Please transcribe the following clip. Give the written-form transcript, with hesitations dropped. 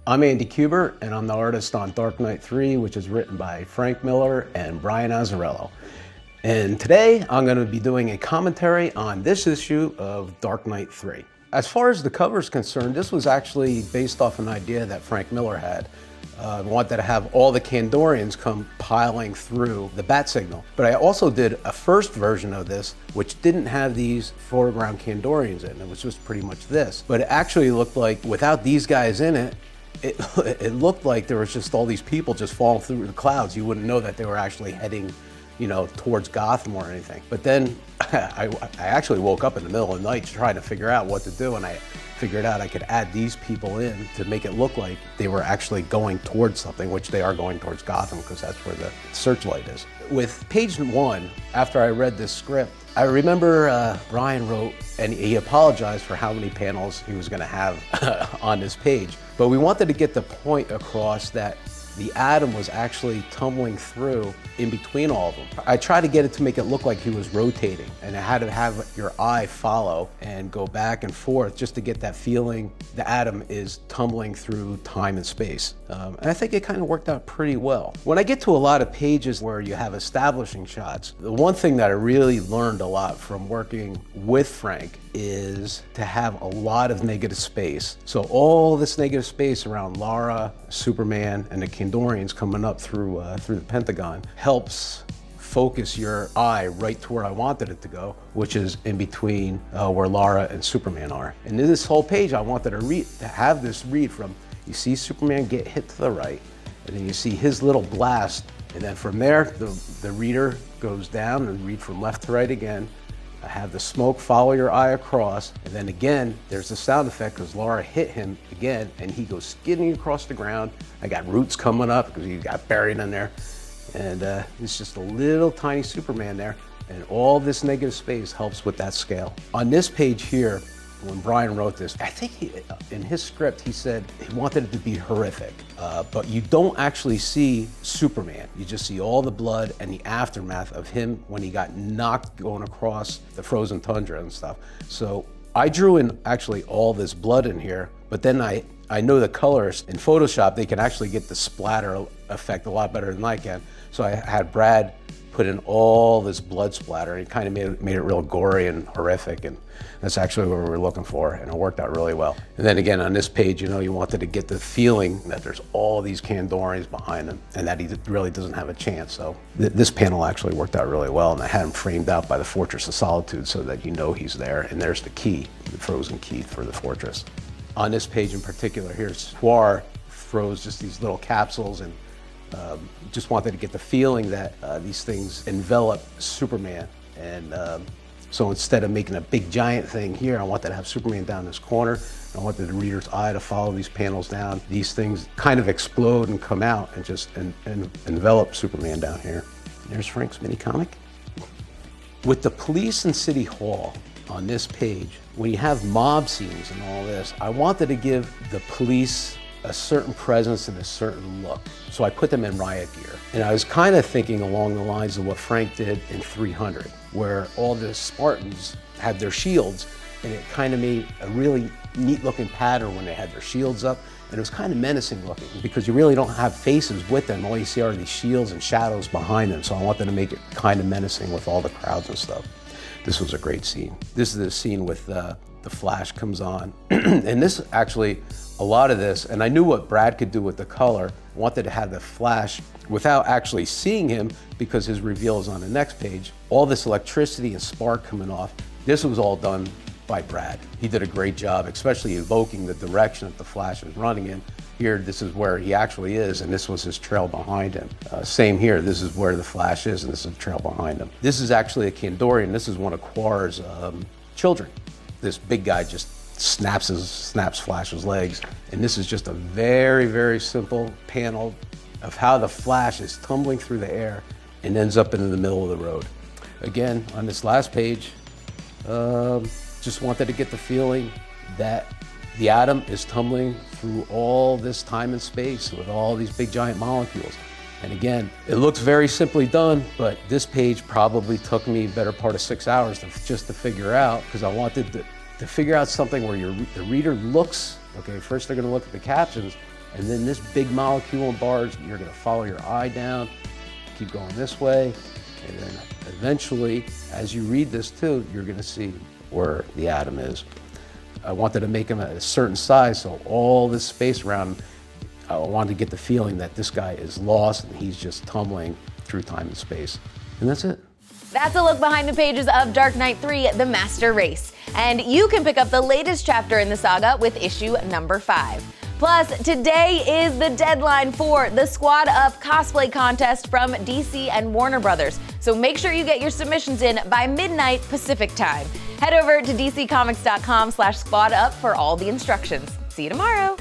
I'm Andy Kubert, and I'm the artist on Dark Knight 3, which is written by Frank Miller and Brian Azzarello. And today, I'm going to be doing a commentary on this issue of Dark Knight 3. As far as the cover is concerned, this was actually based off an idea that Frank Miller had. Wanted to have all the Kandorians come piling through the bat signal. But I also did a first version of this, which didn't have these foreground Kandorians in. It was just pretty much this. But it actually looked like, without these guys in it, it looked like there was just all these people just falling through the clouds. You wouldn't know that they were actually heading, towards Gotham or anything. But then I actually woke up in the middle of the night trying to figure out what to do, and I figured out I could add these people in to make it look like they were actually going towards something, which they are going towards Gotham because that's where the searchlight is. With page 1, after I read this script, I remember Brian wrote, and he apologized for how many panels he was going to have on this page. But we wanted to get the point across that the atom was actually tumbling through in between all of them. I tried to get it to make it look like he was rotating, and it had to have your eye follow and go back and forth just to get that feeling the atom is tumbling through time and space. And I think it kind of worked out pretty well. When I get to a lot of pages where you have establishing shots, the one thing that I really learned a lot from working with Frank is to have a lot of negative space. So all this negative space around Lara, Superman, and the Kandorians coming up through the Pentagon helps focus your eye right to where I wanted it to go, which is in between where Lara and Superman are. And in this whole page, I wanted to have this read from, you see Superman get hit to the right, and then you see his little blast, and then from there, the reader goes down and read from left to right again. I have the smoke follow your eye across, and then again, there's the sound effect because Lara hit him again, and he goes skidding across the ground. I got roots coming up because he got buried in there. And it's just a little tiny Superman there, and all this negative space helps with that scale. On this page here, when Brian wrote this, I think in his script, he said he wanted it to be horrific, but you don't actually see Superman. You just see all the blood and the aftermath of him when he got knocked going across the frozen tundra and stuff. So I drew in actually all this blood in here, but then I know the colors in Photoshop, they can actually get the splatter effect a lot better than I can. So I had Brad put in all this blood splatter, and it kind of made it real gory and horrific, and that's actually what we were looking for, and it worked out really well. And then again, on this page, you wanted to get the feeling that there's all these Kandorians behind him, and that he really doesn't have a chance. So this panel actually worked out really well, and I had him framed out by the Fortress of Solitude so that he's there, and there's the key, the frozen key for the fortress. On this page in particular, here, Swar throws just these little capsules, and just wanted to get the feeling that these things envelop Superman. And so instead of making a big giant thing here, I wanted to have Superman down this corner. I wanted the reader's eye to follow these panels down. These things kind of explode and come out and just envelop Superman down here. There's Frank's mini comic. With the police in City Hall on this page, when you have mob scenes and all this, I wanted to give the police a certain presence and a certain look. So I put them in riot gear. And I was kind of thinking along the lines of what Frank did in 300, where all the Spartans had their shields, and it kind of made a really neat looking pattern when they had their shields up. And it was kind of menacing looking because you really don't have faces with them. All you see are these shields and shadows behind them. So I wanted to make it kind of menacing with all the crowds and stuff. This was a great scene. This is the scene with the Flash comes on. And this actually, a lot of this, and I knew what Brad could do with the color, wanted to have the Flash without actually seeing him because his reveal is on the next page. All this electricity and spark coming off, this was all done by Brad. He did a great job, especially evoking the direction that the Flash is running in. Here, this is where he actually is, and this was his trail behind him. Same here, this is where the Flash is, and this is the trail behind him. This is actually a Kandorian. This is one of Quar's children. This big guy just snaps Flash's legs. And this is just a very, very simple panel of how the Flash is tumbling through the air and ends up in the middle of the road. Again, on this last page, just wanted to get the feeling that the atom is tumbling through all this time and space with all these big giant molecules. And again, it looks very simply done, but this page probably took me a better part of 6 hours just to figure out, because I wanted to figure out something where the reader looks, okay, first they're gonna look at the captions, And then this big molecule in bars, you're gonna follow your eye down, keep going this way, and then eventually, as you read this too, you're gonna see where the atom is. I wanted to make him a certain size, so all this space around him, I wanted to get the feeling that this guy is lost and he's just tumbling through time and space. And that's it. That's a look behind the pages of Dark Knight 3, The Master Race. And you can pick up the latest chapter in the saga with issue number 5. Plus, today is the deadline for the Squad Up cosplay contest from DC and Warner Brothers. So make sure you get your submissions in by midnight Pacific time. Head over to dccomics.com/squadup for all the instructions. See you tomorrow.